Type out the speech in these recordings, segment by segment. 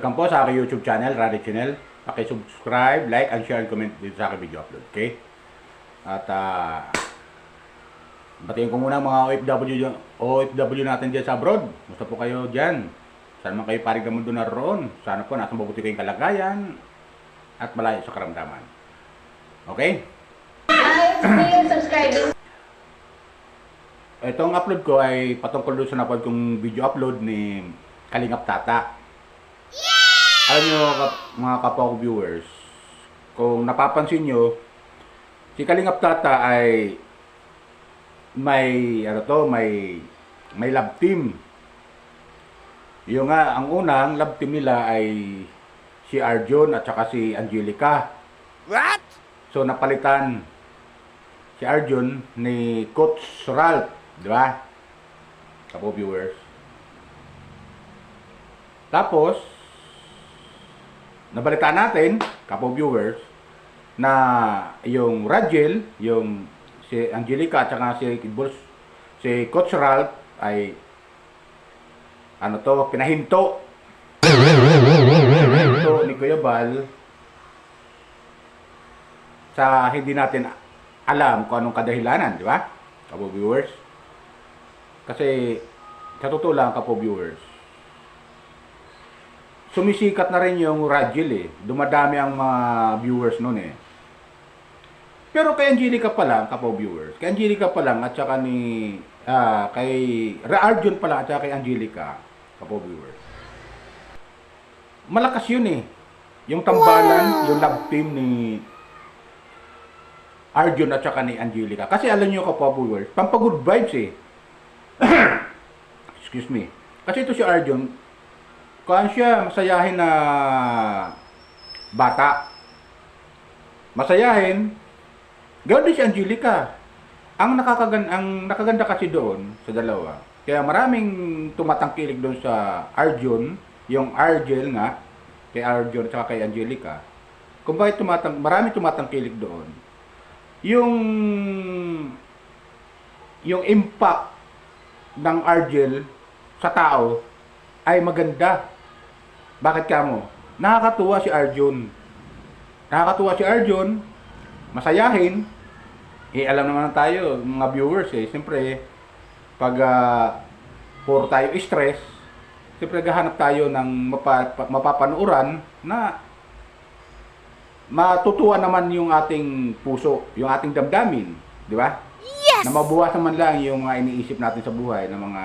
Welcome po sa aking YouTube channel, Rady Channel. Paki-subscribe, like, and share, and comment dito sa aking video upload. Okay? At batiin ko muna mga OFW natin dyan sa abroad. Musta po kayo dyan? Saan man kayo parig na mundo naroon? Sana po nasa mabuti kayong kalagayan at malayo sa karamdaman. Okay? Itong upload ko ay patungkol doon sa napad kong video upload ni Kalingap Tata. Alam nyo mga kapwa ko viewers, kung napapansin nyo, si Kalingap Tata ay may love team. Yung nga, ang unang love team nila ay si Arjun at saka si Angelica. What? So napalitan si Arjun ni Coach Ralph, di ba? Kapwa viewers. Tapos nabalitaan natin, kapwa viewers, na yung Rajel, yung si Angelica at saka si Coach Ralph ay pinahinto. Pinahinto ni Kuya Bal sa hindi natin alam kung anong kadahilanan, di ba? Kapwa viewers. Kasi sa totoo lang, kapwa viewers, sumisikat na rin yung Rajel eh. Dumadami ang mga viewers nun eh. Pero kay Angelica pa lang, kapwa viewers, kay Angelica pa lang at saka kay Arjun pa lang at saka kay Angelica, kapwa viewers, malakas yun eh. Yung tambalan, yung love team ni Arjun at saka ni Angelica. Kasi alam nyo kapwa viewers, pampagood vibes eh. Excuse me. Kasi ito si Arjun, kung siya masayahin na bata, masayahin, gawin din si Angelica. Ang nakaganda kasi doon sa dalawa, kaya maraming tumatangkilik doon sa Arjun, yung Argel nga, kay Arjun at saka kay Angelica. Kung bakit maraming tumatangkilik doon, yung impact ng Argel sa tao ay maganda. Bakit kamo? Nakakatuwa si Arjun. Nakakatuwa si Arjun, masayahin. Alam naman tayo, mga viewers siyempre, pag puro tayo stress, siyempre gahanap tayo ng mapapanuuran na matutuwa naman yung ating puso, yung ating damdamin, di ba? Yes! Na mabuwasan man lang yung mga iniisip natin sa buhay ng mga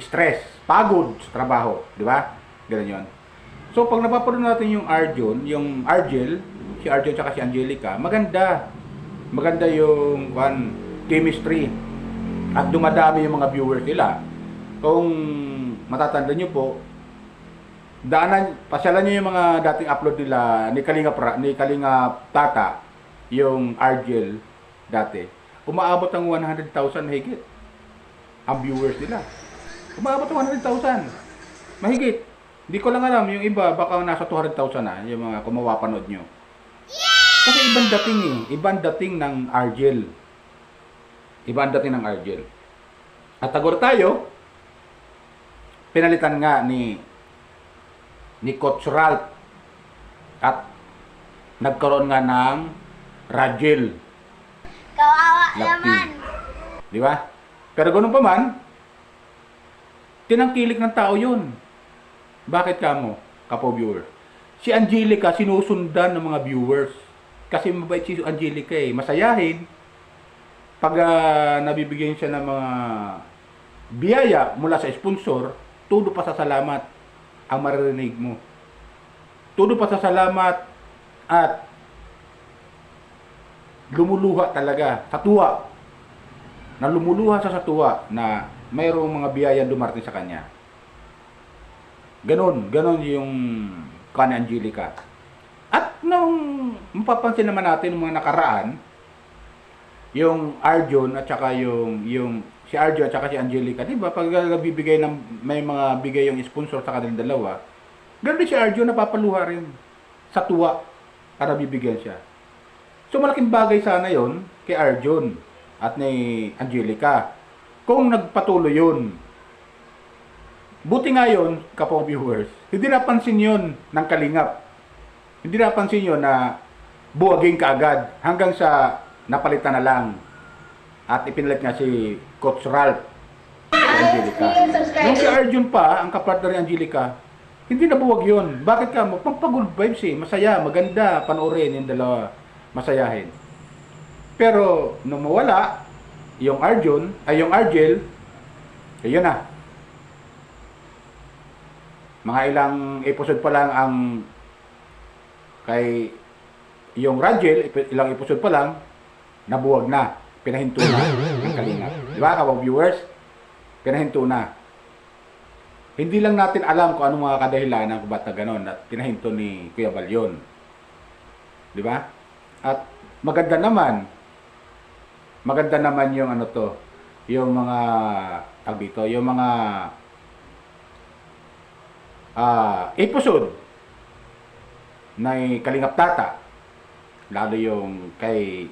stress, pagod sa trabaho, di ba? Ganun yun. So, pag napapanood natin yung Arjun, yung Argel, si Arjun at si Angelica, maganda. Maganda yung chemistry. At dumadami yung mga viewers nila. Kung matatanda nyo po, pasyalan nyo yung mga dating upload nila ni Kalingap Tata, yung Argel dati. Umaabot ng 100,000 mahigit ang viewers nila. Umaabot ng 100,000 mahigit. Hindi ko lang alam, yung iba baka nasa 200,000 na, yung mga kumawapanood nyo. Kasi ibang dating ibang dating ng Argel. Ibang dating ng Argel. At tagor tayo, pinalitan nga ni Coach Ralph at nagkaroon nga ng Rajel. Kawawa Love naman. Di ba? Pero ganun pa man, tinangkilik ng tao yun. Bakit kamo, kapwa viewer? Si Angelica sinusundan ng mga viewers. Kasi mabait si Angelica masayahin. Pag nabibigyan siya ng mga biyaya mula sa sponsor, todo pa sa salamat ang maririnig mo. Todo pa sa salamat at lumuluha talaga sa tuwa. Na lumuluha sa tuwa na mayroong mga biyaya dumarating sa kanya. Ganon yung kanya Angelica. At nung mapapansin naman natin ng mga nakaraan, yung Arjun at saka yung si Arjun at saka si Angelica, di ba? Pag nagbibigay may mga bigay yung sponsor sa kanilang dalawa, ganoon din si Arjun napapaluha rin sa tuwa para bibigyan siya. So malaking bagay sana yon kay Arjun at ni Angelica. Kung nagpatuloy yun, Buti nga yun, kapwa viewers, hindi napansin yun ng Kalingap. Hindi napansin yun na buwagin kaagad hanggang sa napalitan na lang. At ipinalit nga si Coach Ralph kay Angelica. Nung si Arjun pa, ang kapartner ni Angelica, hindi na buwag yun. Bakit ka? Pampagod vibes eh. Masaya, maganda, panoorin yung dalawa. Masayahin. Pero, nung mawala, yung Arjun, ay yung Argel, ayun na. Mga ilang episode pa lang ang kay yung Rangel, ilang episode pa lang, nabuwag na. Pinahinto na ng Kalingap. Di ba, kapag viewers? Pinahinto na. Hindi lang natin alam kung anong mga kadahilanan kung ba't na gano'n at pinahinto ni Kuya Balyon. Di ba? At maganda naman yung ano to, yung mga dito, yung mga episode na Kalingap Tata, lalo yung kay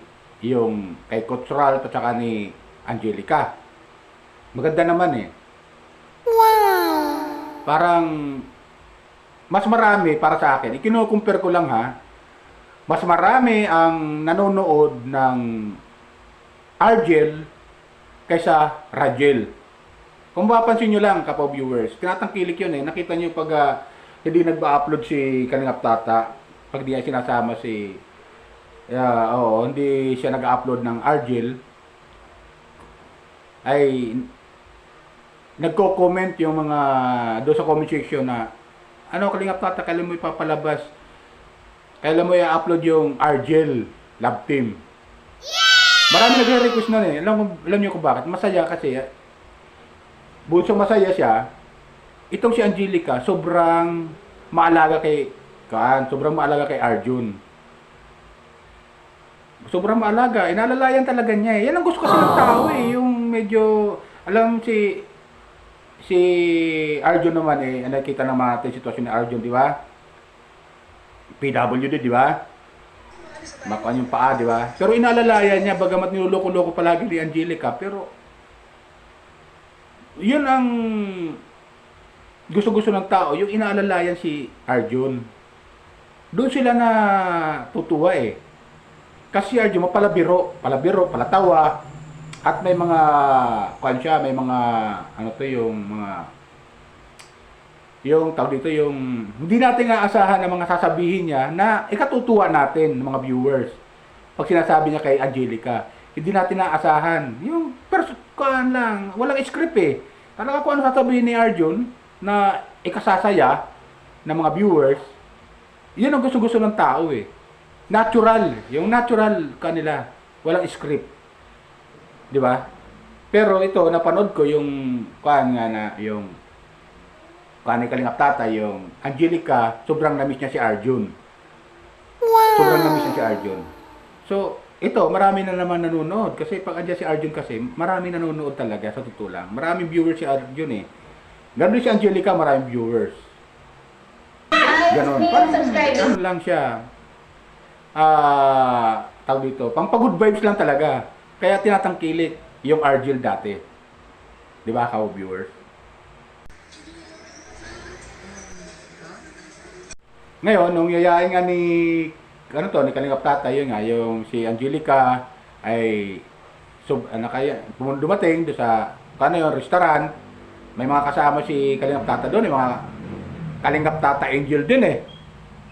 Coach Ralph at saka ni Angelica. Maganda naman eh. Wow! Parang mas marami para sa akin. Ikino-compare ko lang ha. Mas marami ang nanonood ng Argel kaysa Rangel. Kung mapapansin nyo lang, kapwa viewers, tinatangkilik yun eh. Nakita nyo pag hindi nagba-upload si Kalingap Tata, pag di sinasama si hindi siya nag-upload ng Argel, ay nagko-comment yung mga doon sa comment section na ano, Kalingap Tata, kailan mo ipapalabas, kailan mo i-upload yung Argel Love Team. Marami nagre-request nun eh. Alam niyo kung bakit? Masaya kasi. Bunso masaya siya. Itong si Angelica, sobrang maalaga kay Arjun. Sobrang maalaga. Inalalayan talaga niya eh. Yan ang gusto kasi ng tao eh. Yung medyo, alam si Arjun naman eh. Nakita naman natin sitwasyon ni Arjun, di ba? PWD, di ba? Makuan yung paa, di ba? Pero inalalayan niya, bagamat niloloko-loko palagi ni Angelica, pero yun ang gusto-gusto ng tao, yung inaalalayan si Arjun. Doon sila na tutuwa eh. Kasi Arjun, palabiro, palatawa, at may mga, may mga, yung tawag dito, yung hindi natin aasahan ng mga sasabihin niya na ikatutuwa natin ng mga viewers. Pag sinasabi niya kay Angelica, hindi natin naasahan. Yung lang, walang script eh. Talaga kung ano sasabihin ni Arjun na ikasasaya ng mga viewers, yun ang gusto-gusto ng tao eh. Natural. Yung natural kanila. Walang script. Di ba? Pero ito, napanood ko yung Kalingap Tata, yung Angelica, sobrang namiss niya si Arjun. Wow! Sobrang namiss niya si Arjun. So, ito, marami na naman nanonood. Kasi pag andyan si Arjun kasi, marami nanonood talaga, sa totoo lang. Maraming viewers si Arjun eh. Ganun si Angelica, maraming viewers. Ganon. Parang lang siya. Tawag dito, pang good vibes lang talaga. Kaya tinatangkilik yung Argel dati. Di ba, viewers? Ngayon, nung yayain nga ni Kalingap Tata, yun nga, yung si Angelica ay dumating doon sa yung restaurant, may mga kasama si Kalingap Tata doon, yung mga Kalingap Tata angel din eh.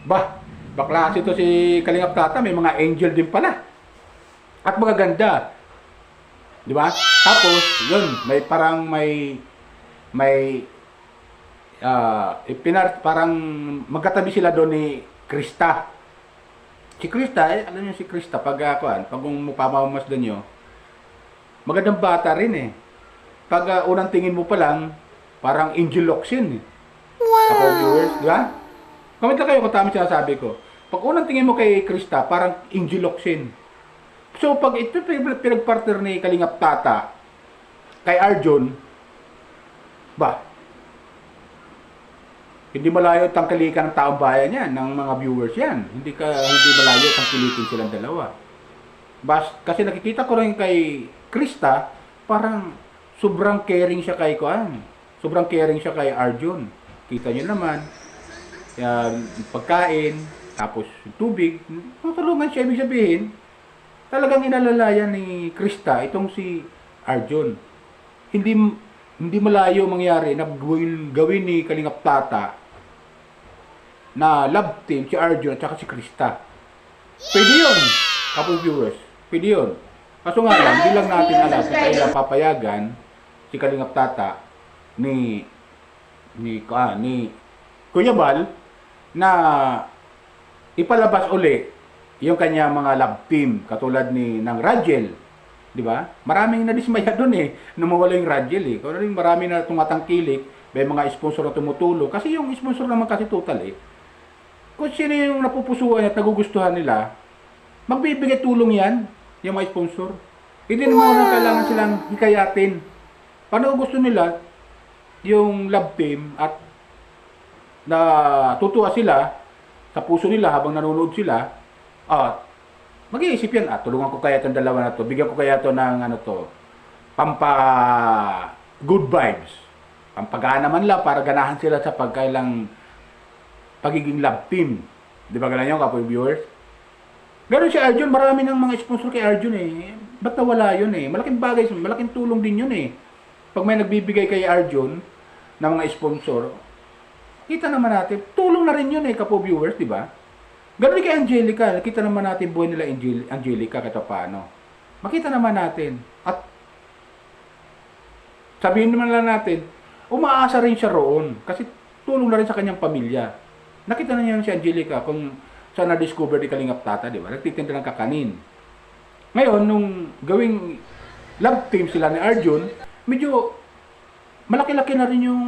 Bakla kasi ito si Kalingap Tata, may mga angel din pala. At magaganda. Di ba? Tapos, yun, parang magkatabi sila doon ni Krista. Si Krista, alam niyo si Krista, pag mapamamasdan nyo, magandang bata rin eh. Pag unang tingin mo pa lang, parang angel looks yun eh. Wow! Ako viewers, di ba? Comment lang kayo kung tama sinasabi ko. Pag unang tingin mo kay Krista, parang angel looks yun. So pag ito pinagpartner ni Kalingap Tata kay Arjun, hindi malayo tangkilikan ng taong bayan yan, ng mga viewers yan. Hindi malayo tangkilikin silang dalawa. Kasi nakikita ko rin kay Krista, parang sobrang caring siya kay Sobrang caring siya kay Arjun. Kita niyo naman, pagkain, tapos tubig, tutulungan siya. Ibig sabihin, talagang inalalayan ni Krista itong si Arjun. Hindi hindi malayo mangyari na gawin ni Kalingap Tata na love team si Arjun at saka si Krista. Pwede yun, couple viewers. Pwede yun. Kaso nga lang, hindi lang natin alam kung kailan papayagan si Kalingap Tata ni Kuya Bal na ipalabas uli yung kanya mga love team katulad ng Rajel, di ba? Maraming nadismaya doon nung mawala yung Rajel Kung ano yung marami na tumatangkilik, may mga sponsor na tumutulong kasi yung sponsor naman kasi total kung sino yung napupusuan at nagugustuhan nila, magbibigay tulong yan, yung mga sponsor. Hindi naman na kailangan silang hikayatin. Paano gusto nila yung love team at na tutuwa sila sa puso nila habang nanonood sila, mag-iisip yan, tulungan ko kaya itong dalawa na to, bigyan ko kaya to ng pampa good vibes, pampagana man lang para ganahan sila sa pagkailang pagiging love team. Di ba ganun yun, kapoy viewers? Ganun si Arjun, marami ng mga sponsor kay Arjun Ba't nawala yun Malaking bagay, malaking tulong din yun Pag may nagbibigay kay Arjun ng mga sponsor, kita naman natin, tulong na rin yun kapo viewers, di ba? Ganun kay Angelica, nakita naman natin buhay nila Angelica kahit paano. Makita naman natin. At sabihin naman lang natin, umaasa rin siya roon kasi tulong na rin sa kanyang pamilya. Nakita na niya si Angelica kung saan na-discover ni Kalingap Tata, di ba? Nagtitinda ng kakanin. Ngayon, nung gawing love team sila ni Arjun, medyo malaki-laki na rin yung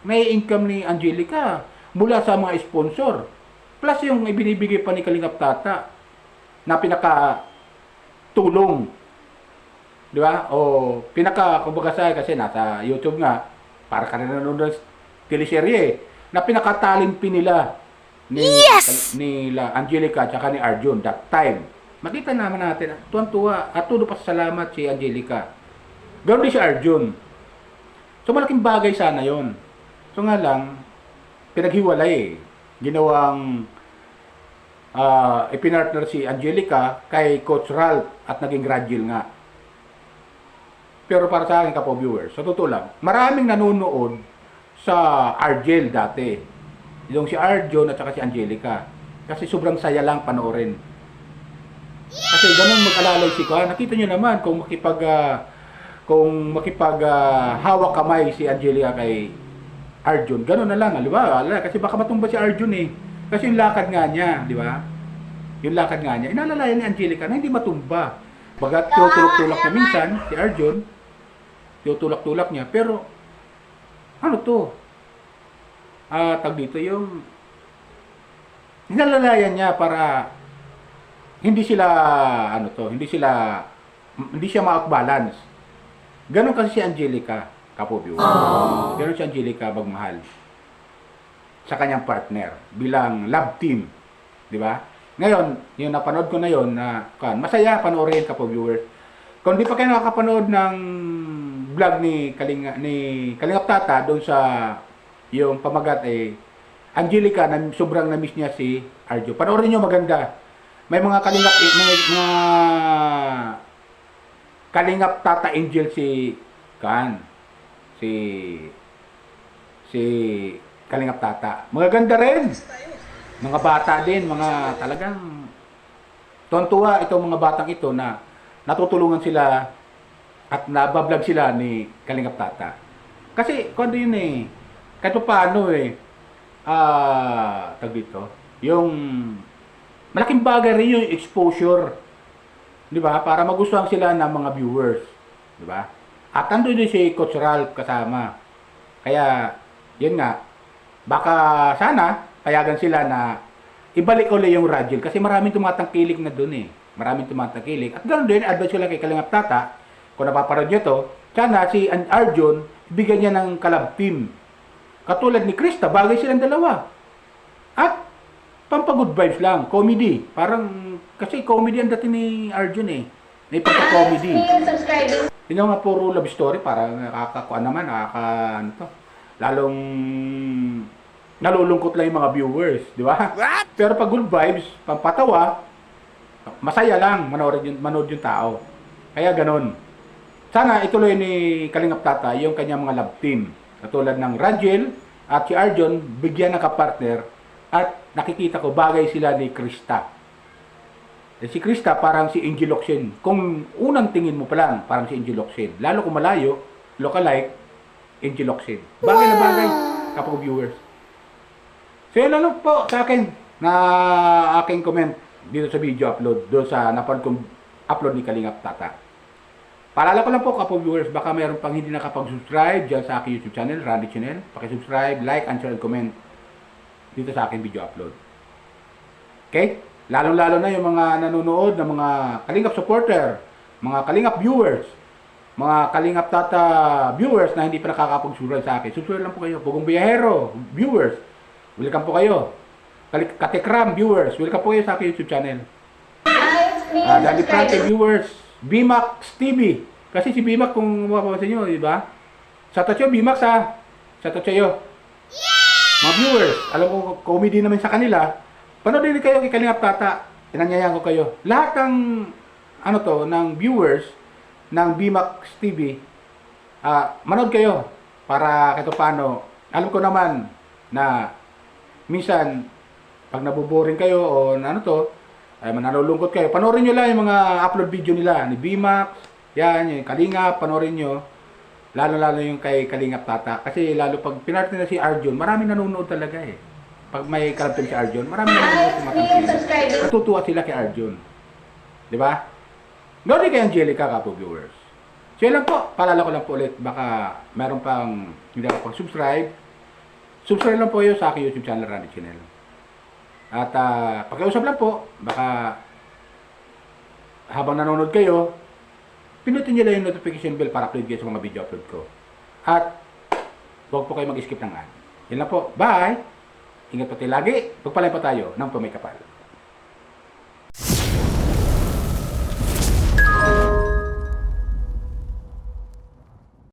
may income ni Angelica mula sa mga sponsor. Plus yung ibinibigay pa ni Kalingap Tata na pinaka-tulong. Di ba? O kumbaga sa kasi nasa YouTube nga, para ka rin nanonood ng teleserye na pinakatalimpi nila nila Angelica at saka ni Arjun that time. Makita naman natin, tuwan-tuwa at tulo pa sa salamat si Angelica. Ganoon din si Arjun. So malaking bagay sana yon. So nga lang, pinaghiwalay Ginawang ipinartner si Angelica kay Coach Ralph at naging Rajel nga. Pero para sa akin, kapo viewers, sa totoo lang, maraming nanonood sa Arjel dati. Yung si Arjun at saka si Angelica. Kasi sobrang saya lang panoorin. Kasi ganun mag-alalay si Kwa. Nakita nyo naman kung hawak kamay si Angelica kay Arjun. Ganun na lang, di ba? Kasi baka matumba si Arjun Kasi yung lakad nga niya, di ba? Yung lakad nga niya, inalalayan ni Angelica na hindi matumba. Bagat tutulak-tulak niya minsan, si Arjun, tutulak-tulak niya. Pero, ano to? Tag dito yung inalalayan niya para hindi siya ma-balance. Ganon kasi si Angelica, kapo viewer. Ganon si Angelica magmahal sa kanyang partner bilang love team, di ba? Ngayon, yung napanood ko na yon na masaya panoorin, kapo viewer. Kung di pa kayo nakakapanood ng vlog ni Kalingap Tata doon sa yung pamagat Angelica na sobrang na-miss niya si Arjo. Panoorin niyo, maganda. May mga Kalingap Tata Angel si Kalingap Tata. Magaganda rin. Mga bata din, mga talagang tuwan-tuwa itong mga batang ito na natutulungan sila at nabablog sila ni Kalingap Tata. Kasi kung ano yun kahit pa paano tag dito, yung malaking bagay rin yung exposure, di ba? Para magustuhan sila ng mga viewers, di ba? At ando din si Coach Ralph kasama. Kaya, yun nga, baka sana payagan sila na ibalik ulit yung Rajel kasi maraming tumatangkilik na doon Maraming tumatangkilik. At ganoon din, advice ko lang kay Kalingap Tata, kung napaparod nyo to, sana si Arjun, bigyan niya ng kalab team. Katulad ni Krista, bagay silang dalawa. At pampagood vibes lang, comedy. Parang, kasi comedy ang dating ni Arjun May pagka-comedy. subscribing. Yun yung nga puro love story, parang nakakakuan naman, ano to. Lalong nalulungkot lang yung mga viewers, di ba? What? Pero pag good vibes, pampatawa, masaya lang manood yung tao. Kaya ganun. Sana ituloy ni Kalingap Tata yung kanyang mga love team. Katulad ng Rangel at si Arjon, bigyan ng kapartner at nakikita ko bagay sila ni Krista. Si Krista parang si Angel Locsin. Kung unang tingin mo pa lang, parang si Angel Locsin. Lalo kung malayo, lookalike, Angel Locsin. Bagay na bagay, kapag viewers. So yun lang po sa akin na aking comment dito sa video upload doon sa napanood kong upload ni Kalingap Tata. Paalala ko lang po kapag viewers, baka mayroon pang hindi nakapag-subscribe dyan sa aking YouTube channel, Randy Channel. Paki-subscribe, like, and share, and comment dito sa aking video upload. Okay? Lalong-lalo na yung mga nanonood ng mga Kalingap supporter, mga Kalingap viewers, mga Kalingap Tata viewers na hindi pa nakakapag-subscribe sa akin. Subscribe lang po kayo. Bugong Biyahero viewers, welcome po kayo. Katekram viewers, welcome po kayo sa aking YouTube channel. Daddy Frankie viewers, BMAX TV. Kasi si BMAX kung mapapansin nyo, di ba? Shoutout sa'yo, BMAX ha. Shoutout sa'yo. Mga viewers, alam ko, comedy naman sa kanila. Panoodin kayo kay Kalingap Tata. Inanyayahan ko kayo. Lahat ng, ng viewers ng BMAX TV, manood kayo para kahit paano. Alam ko naman na minsan, pag nabuboring kayo o ay manalulungkot kayo, panoorin nyo lang yung mga upload video nila ni BMAX, yan, yung Kalingap, panoorin nyo. Lalo-lalo yung kay Kalingap Tata. Kasi lalo pag pinarte na si Arjon, maraming nanonood talaga eh. Pag may karamtin si Arjon, maraming nanonood tumatangkin. Natutuwa sila kay Arjon. Di ba? Noon kay Angelica, kapo viewers. So yun lang po, paalala ko lang po ulit, baka meron pang hindi ako pang-subscribe. Subscribe lang po kayo sa aking YouTube channel, Randy Channel. At pakiusap lang po, baka habang nanonood kayo, pinutin nyo lang yung notification bell para upload kayo sa mga video upload ko. At huwag po kayo mag-skip ng ad. Yan lang po. Bye! Ingat po tayo lagi. Pagpalay pa tayo ng pamay kapal.